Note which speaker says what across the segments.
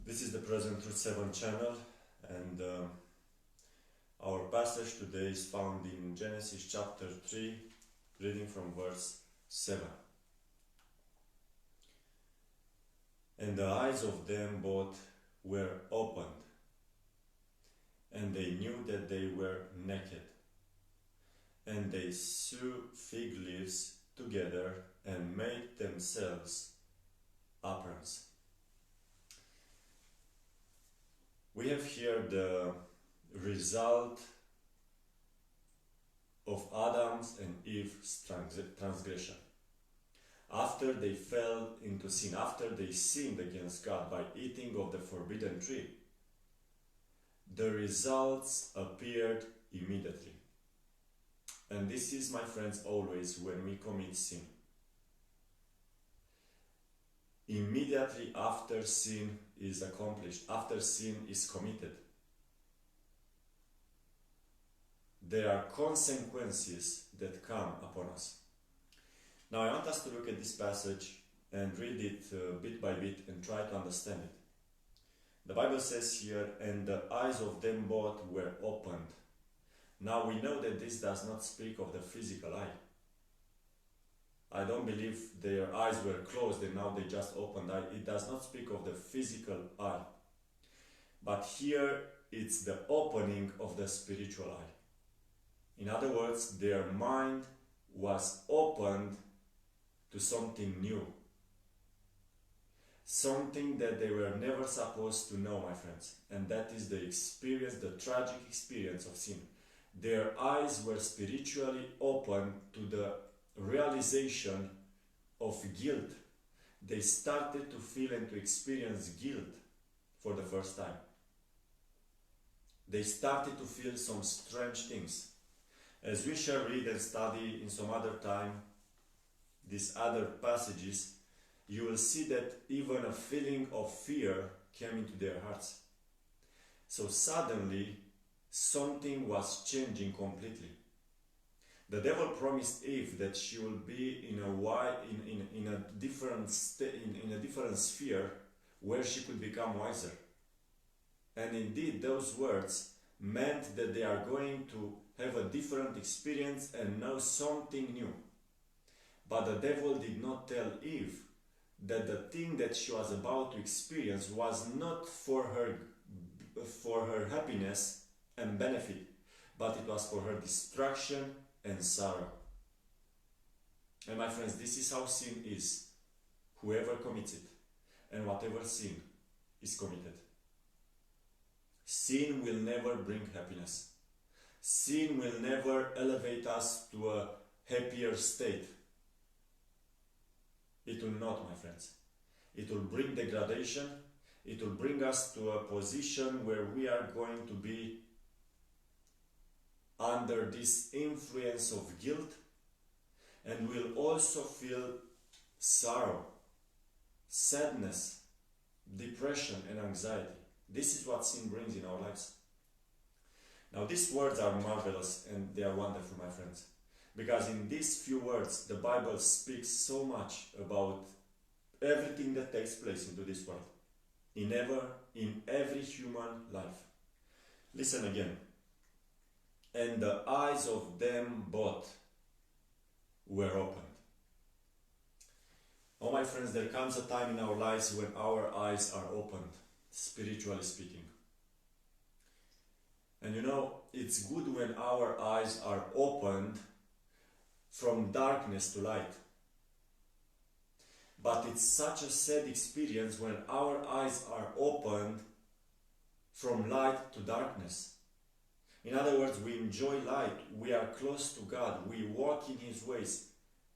Speaker 1: This is the Present Truth 7 channel, and our passage today is found in Genesis chapter 3, reading from verse 7. And the eyes of them both were opened, and they knew that they were naked. And they sewed fig leaves together and made themselves aprons. We have here the result of Adam's and Eve's transgression. After they fell into sin, after they sinned against God by eating of the forbidden tree, the results appeared immediately. And this is, my friends, always when we commit sin. Immediately after sin is accomplished, after sin is committed, there are consequences that come upon us. Now I want us to look at this passage and read it bit by bit and try to understand it. The Bible says here, and the eyes of them both were opened. Now we know that this does not speak of the physical eye. I don't believe their eyes were closed and now they just opened. It does not speak of the physical eye. But here it's the opening of the spiritual eye. In other words, their mind was opened to something new. Something that they were never supposed to know, my friends. And that is the experience, the tragic experience of sin. Their eyes were spiritually open to the realization of guilt. They started to feel and to experience guilt for the first time. They started to feel some strange things. As we shall read and study in some other time these other passages, you will see that even a feeling of fear came into their hearts. So suddenly something was changing completely. The devil promised Eve that she will be in a different sphere where she could become wiser. And indeed, those words meant that they are going to have a different experience and know something new. But the devil did not tell Eve that the thing that she was about to experience was not for her happiness and benefit, but it was for her destruction and sorrow. And my friends, this is how sin is. Whoever commits it, and whatever sin is committed. Sin will never bring happiness. Sin will never elevate us to a happier state. It will not, my friends. It will bring degradation. It will bring us to a position where we are going to be under this influence of guilt, and we'll also feel sorrow, sadness, depression and anxiety. This is what sin brings in our lives. Now these words are marvelous and they are wonderful, my friends, because in these few words the Bible speaks so much about everything that takes place into this world, in every human life. Listen again. And the eyes of them both were opened. Oh my friends, there comes a time in our lives when our eyes are opened, spiritually speaking. And you know, it's good when our eyes are opened from darkness to light. But it's such a sad experience when our eyes are opened from light to darkness. In other words, we enjoy light, we are close to God, we walk in His ways.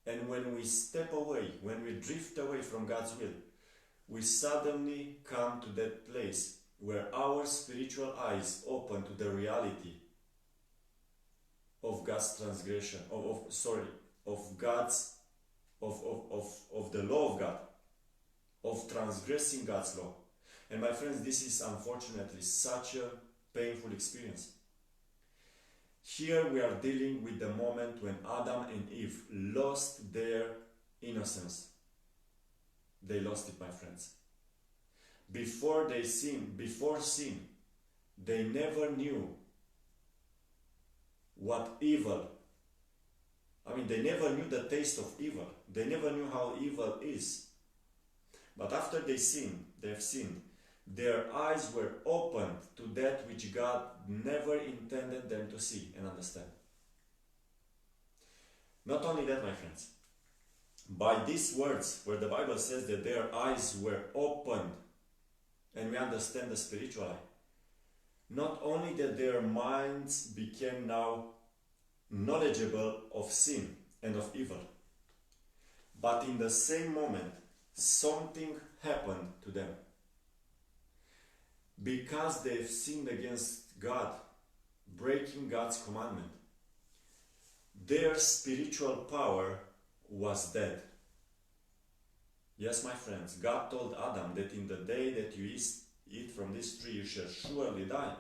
Speaker 1: And when we step away, when we drift away from God's will, we suddenly come to that place where our spiritual eyes open to the reality of God's transgression, of the law of God, of transgressing God's law. And my friends, this is unfortunately such a painful experience. Here we are dealing with the moment when Adam and Eve lost their innocence. They lost it, my friends. before sin, they never knew what evil. I mean, they never knew the taste of evil. They never knew how evil is. But after they have sinned, their eyes were opened to that which God never intended them to see and understand. Not only that, my friends, by these words, where the Bible says that their eyes were opened, and we understand the spiritual eye, not only that their minds became now knowledgeable of sin and of evil, but in the same moment, something happened to them. Because they've sinned against God, breaking God's commandment, their spiritual power was dead. Yes, my friends, God told Adam that in the day that you eat from this tree, you shall surely die.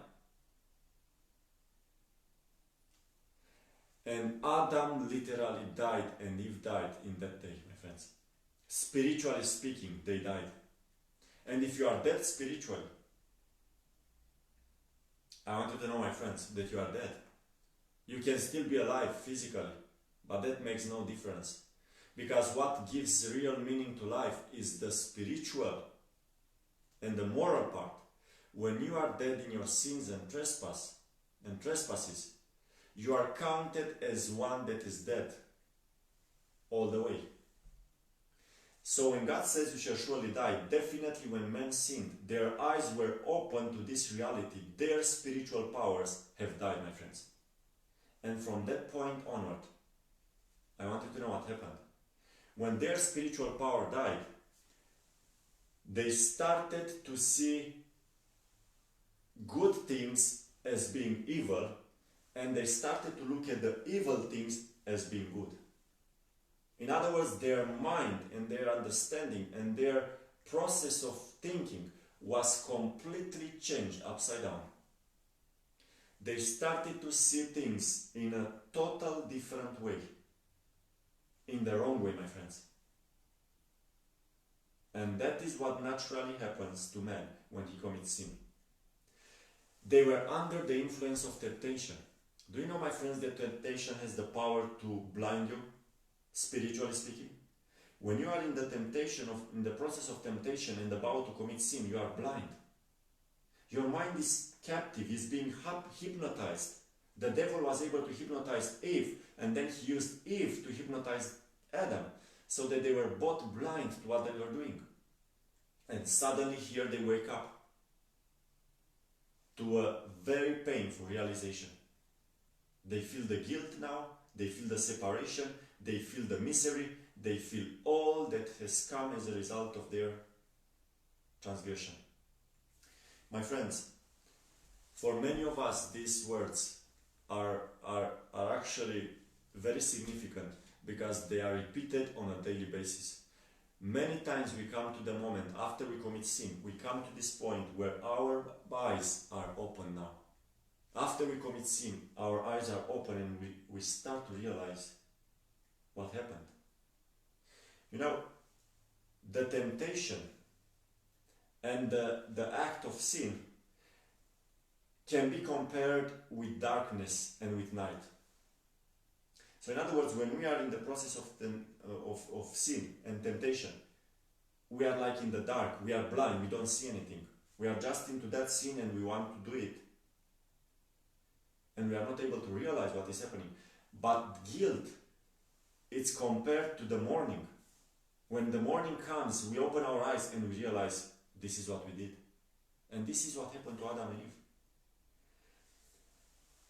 Speaker 1: And Adam literally died, and Eve died in that day, my friends. Spiritually speaking, they died. And if you are dead spiritually, I want you to know, my friends, that you are dead. You can still be alive physically, but that makes no difference. Because what gives real meaning to life is the spiritual and the moral part. When you are dead in your sins and trespasses, you are counted as one that is dead all the way. So when God says you shall surely die, definitely when men sinned, their eyes were open to this reality. Their spiritual powers have died, my friends. And from that point onward, I want you to know what happened. When their spiritual power died, they started to see good things as being evil, and they started to look at the evil things as being good. In other words, their mind and their understanding and their process of thinking was completely changed upside down. They started to see things in a total different way. In the wrong way, my friends. And that is what naturally happens to man when he commits sin. They were under the influence of temptation. Do you know, my friends, that temptation has the power to blind you? Spiritually speaking, when you are in the process of temptation and about to commit sin, you are blind. Your mind is captive, is being hypnotized. The devil was able to hypnotize Eve, and then he used Eve to hypnotize Adam, so that they were both blind to what they were doing. And suddenly here they wake up to a very painful realization. They feel the guilt now, they feel the separation, they feel the misery, they feel all that has come as a result of their transgression. My friends, for many of us these words are actually very significant because they are repeated on a daily basis. Many times we come to the moment after we commit sin, we come to this point where our eyes are open now. After we commit sin, our eyes are open and we start to realize what happened. You know, the temptation and the act of sin can be compared with darkness and with night. So in other words, when we are in the process of sin and temptation, we are like in the dark, we are blind, we don't see anything. We are just into that sin and we want to do it. And we are not able to realize what is happening. But guilt, it's compared to the morning. When the morning comes, we open our eyes and we realize this is what we did. And this is what happened to Adam and Eve.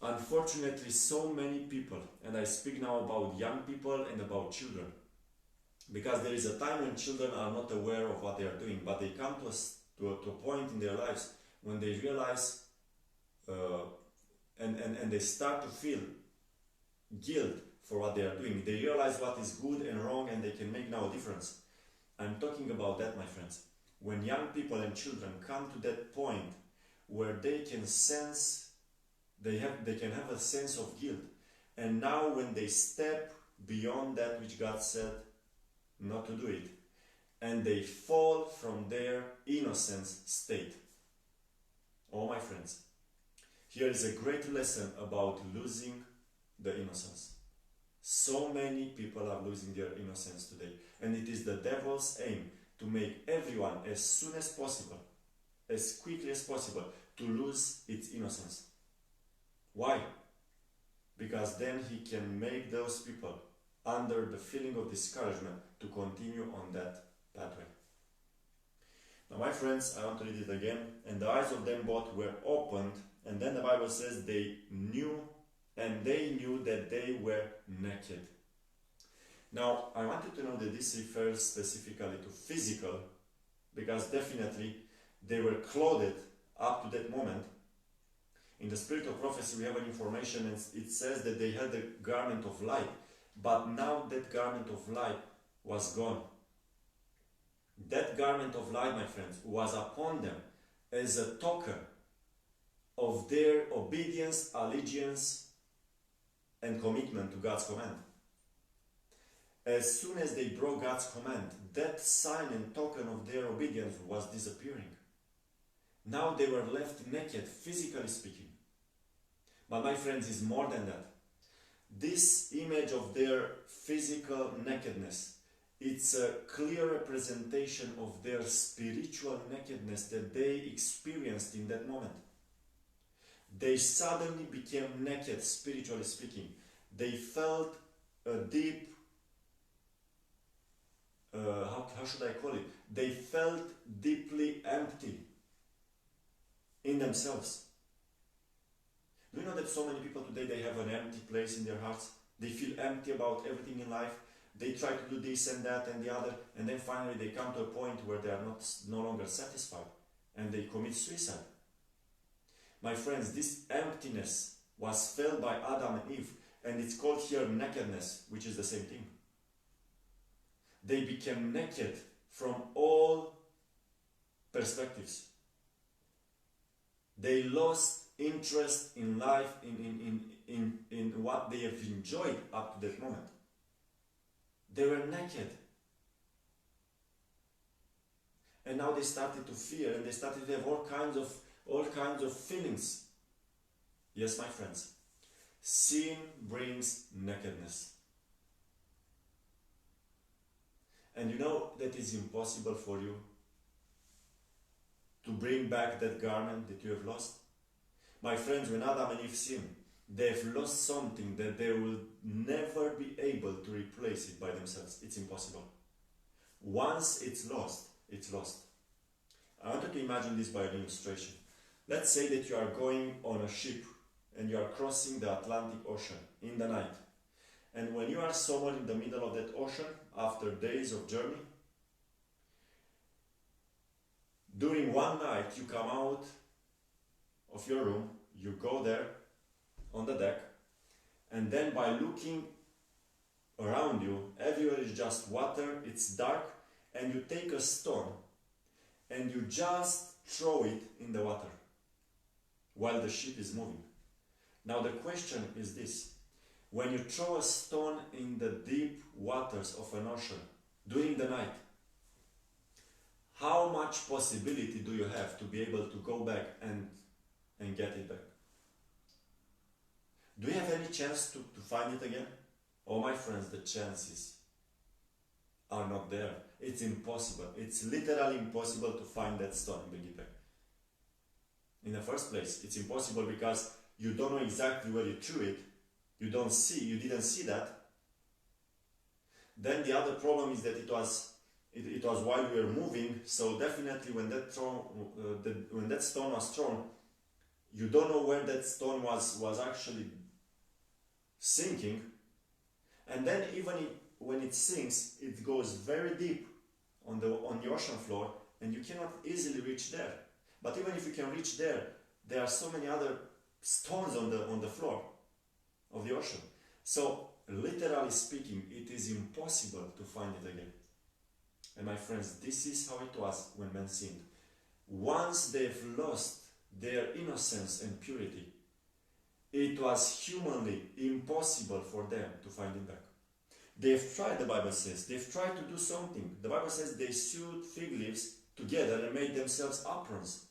Speaker 1: Unfortunately, so many people, and I speak now about young people and about children, because there is a time when children are not aware of what they are doing, but they come to a point in their lives when they realize and they start to feel guilt for what they are doing. They realize what is good and wrong and they can make now a difference. I'm talking about that, my friends. When young people and children come to that point where they can sense, they can have a sense of guilt. And now when they step beyond that which God said not to do it, and they fall from their innocence state. Oh, my friends, here is a great lesson about losing the innocence. So many people are losing their innocence today, and it is the devil's aim to make everyone as soon as possible, as quickly as possible, to lose its innocence. Why? Because then he can make those people under the feeling of discouragement to continue on that pathway. Now, my friends, I want to read it again. And the eyes of them both were opened, and then the Bible says they knew that they were naked. Now, I want you to know that this refers specifically to physical, because definitely they were clothed up to that moment. In the spirit of prophecy, we have an information, and it says that they had a garment of light, but now that garment of light was gone. That garment of light, my friends, was upon them as a token of their obedience, allegiance, and commitment to God's command. As soon as they broke God's command, that sign and token of their obedience was disappearing. Now they were left naked, physically speaking. But my friends, is more than that. This image of their physical nakedness, it's a clear representation of their spiritual nakedness that they experienced in that moment. They suddenly became naked, spiritually speaking. They felt a deep, how should I call it? They felt deeply empty in themselves. Do you know that so many people today, they have an empty place in their hearts? They feel empty about everything in life. They try to do this and that and the other, and then finally they come to a point where they are no longer satisfied, and they commit suicide. My friends, this emptiness was felt by Adam and Eve, and it's called here nakedness, which is the same thing. They became naked from all perspectives. They lost interest in life, in what they have enjoyed up to that moment. They were naked. And now they started to fear, and they started to have all kinds of feelings. Yes, my friends, sin brings nakedness. And you know that it's impossible for you to bring back that garment that you have lost. My friends, when Adam and Eve sinned, they've lost something that they will never be able to replace it by themselves. It's impossible. Once it's lost, it's lost. I want you to imagine this by an illustration. Let's say that you are going on a ship and you are crossing the Atlantic Ocean in the night. And when you are somewhere in the middle of that ocean, after days of journey, during one night you come out of your room, you go there on the deck, and then by looking around you, everywhere is just water, it's dark, and you take a stone and you just throw it in the water while the ship is moving. Now the question is this: when you throw a stone in the deep waters of an ocean during the night, how much possibility do you have to be able to go back and get it back? Do you have any chance to find it again? Oh, my friends, the chances are not there. It's impossible. It's literally impossible to find that stone and bring it back. In the first place, it's impossible because you don't know exactly where you threw it. You didn't see that. Then the other problem is that it was while we were moving, so definitely when that stone was thrown, you don't know where that stone was actually sinking, and then even when it sinks, it goes very deep on the ocean floor, and you cannot easily reach there. But even if you can reach there, there are so many other stones on the floor of the ocean. So literally speaking, it is impossible to find it again. And my friends, this is how it was when men sinned. Once they've lost their innocence and purity, it was humanly impossible for them to find it back. They've tried, the Bible says. They've tried to do something. The Bible says they sewed fig leaves together and made themselves aprons.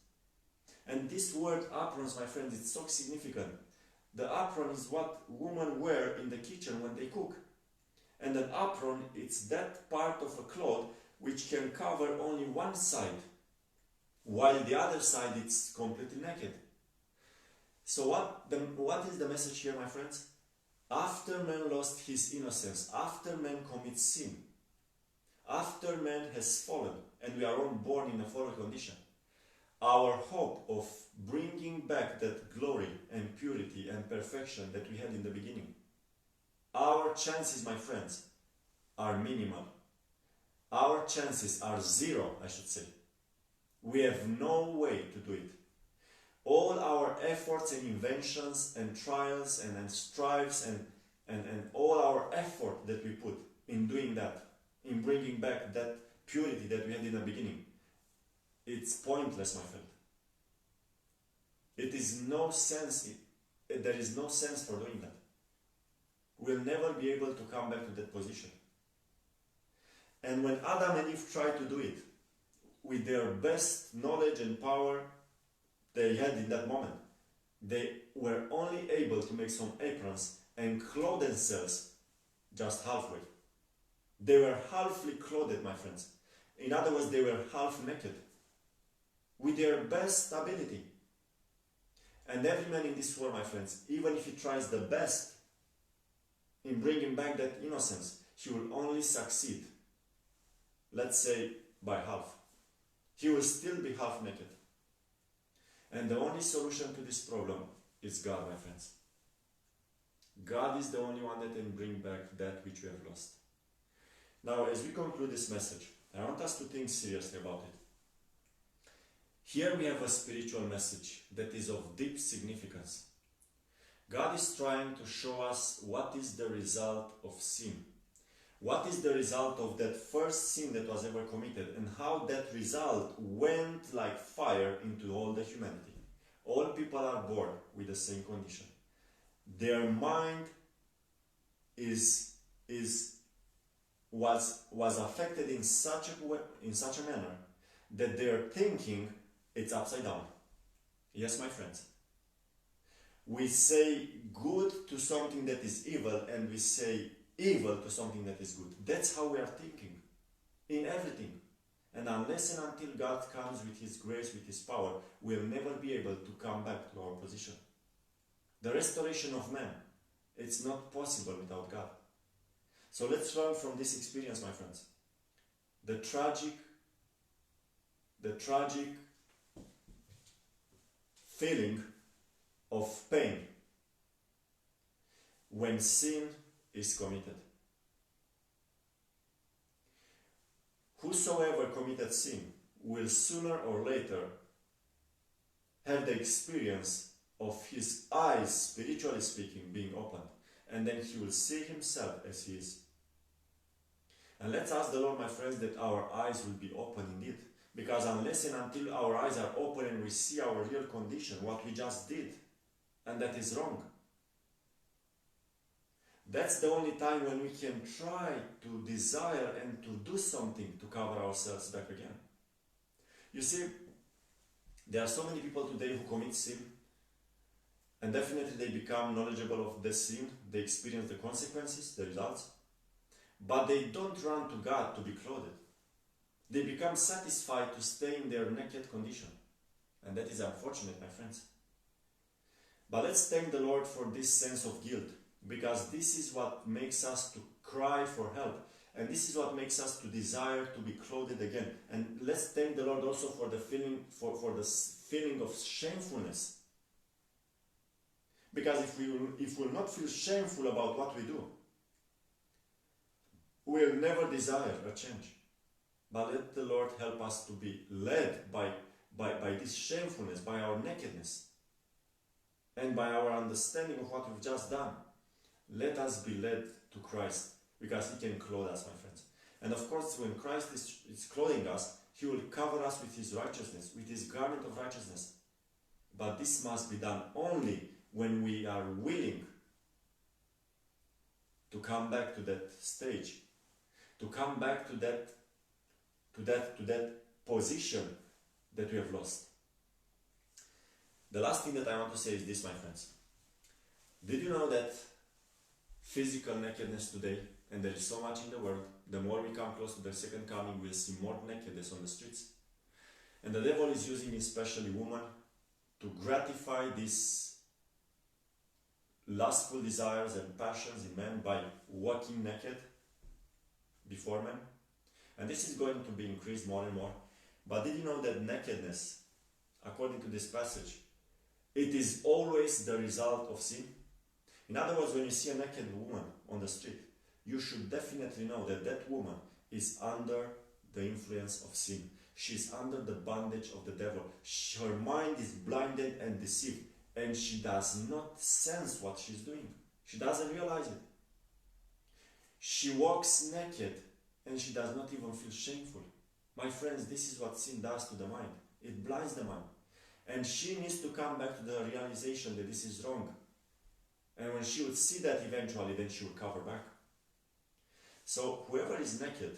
Speaker 1: And this word aprons, my friends, it's so significant. The apron is what women wear in the kitchen when they cook. And an apron, it's that part of a cloth which can cover only one side, while the other side it's completely naked. So what is the message here, my friends? After man lost his innocence, after man commits sin, after man has fallen, and we are all born in a fallen condition, our hope of bringing back that glory and purity and perfection that we had in the beginning, our chances, my friends, are minimal. Our chances are zero, I should say. We have no way to do it. All our efforts and inventions and trials and strives and all our effort that we put in doing that, in bringing back that purity that we had in the beginning, it's pointless, my friend. It is no sense, there is no sense for doing that. We'll never be able to come back to that position. And when Adam and Eve tried to do it, with their best knowledge and power they had in that moment, they were only able to make some aprons and clothe themselves just halfway. They were halfly clothed, my friends. In other words, they were half naked, with their best ability. And every man in this world, my friends, even if he tries the best in bringing back that innocence, he will only succeed, let's say, by half. He will still be half naked. And the only solution to this problem is God, my friends. God is the only one that can bring back that which we have lost. Now, as we conclude this message, I want us to think seriously about it. Here we have a spiritual message that is of deep significance. God is trying to show us what is the result of sin. What is the result of that first sin that was ever committed, and how that result went like fire into all the humanity. All people are born with the same condition. Their mind was affected in such a manner that their thinking it's upside down. Yes, my friends. We say good to something that is evil, and we say evil to something that is good. That's how we are thinking in everything. And unless and until God comes with His grace, with His power, we'll never be able to come back to our position. The restoration of man, it's not possible without God. So let's learn from this experience, my friends. The tragic feeling of pain when sin is committed. Whosoever committed sin will sooner or later have the experience of his eyes, spiritually speaking, being opened, and then he will see himself as he is. And let's ask the Lord, my friends, that our eyes will be open indeed, because unless and until our eyes are open and we see our real condition, what we just did, and that is wrong, that's the only time when we can try to desire and to do something to cover ourselves back again. You see, there are so many people today who commit sin, and definitely they become knowledgeable of the sin, they experience the consequences, the results, but they don't run to God to be clothed. They become satisfied to stay in their naked condition, and that is unfortunate, my friends. But let's thank the Lord for this sense of guilt, because this is what makes us to cry for help, and this is what makes us to desire to be clothed again. And let's thank the Lord also for the feeling the feeling of shamefulness, because if we will not feel shameful about what we do, we'll never desire a change. But let the Lord help us to be led by this shamefulness, by our nakedness, and by our understanding of what we've just done. Let us be led to Christ, because He can clothe us, my friends. And of course, when Christ is clothing us, He will cover us with His righteousness, with His garment of righteousness. But this must be done only when we are willing to come back to that stage, to come back to that position that we have lost. The last thing that I want to say is this, my friends. Did you know that physical nakedness today, and there is so much in the world, the more we come close to the second coming, we'll see more nakedness on the streets. And the devil is using especially women to gratify these lustful desires and passions in men by walking naked before men. And this is going to be increased more and more. But did you know that nakedness, according to this passage, it is always the result of sin? In other words, when you see a naked woman on the street, you should definitely know that that woman is under the influence of sin. She is under the bondage of the devil. Her mind is blinded and deceived, and she does not sense what she's doing. She doesn't realize it. She walks naked, and she does not even feel shameful. My friends, this is what sin does to the mind. It blinds the mind. And she needs to come back to the realization that this is wrong. And when she would see that eventually, then she would cover back. So whoever is naked,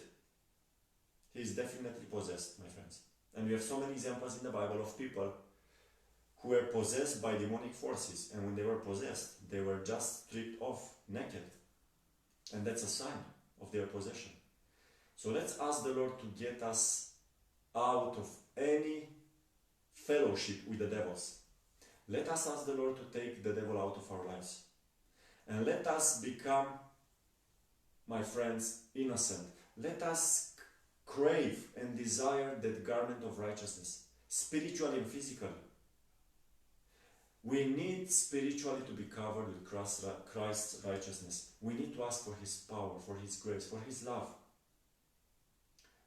Speaker 1: he is definitely possessed, my friends. And we have so many examples in the Bible of people who were possessed by demonic forces. And when they were possessed, they were just stripped off naked. And that's a sign of their possession. So let's ask the Lord to get us out of any fellowship with the devils. Let us ask the Lord to take the devil out of our lives. And let us become, my friends, innocent. Let us crave and desire that garment of righteousness, spiritually and physically. We need spiritually to be covered with Christ's righteousness. We need to ask for His power, for His grace, for His love,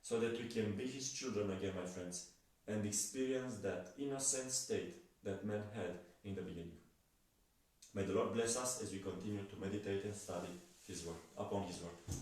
Speaker 1: so that we can be His children again, my friends, and experience that innocent state that man had in the beginning. May the Lord bless us as we continue to meditate and study His Word, upon His Word.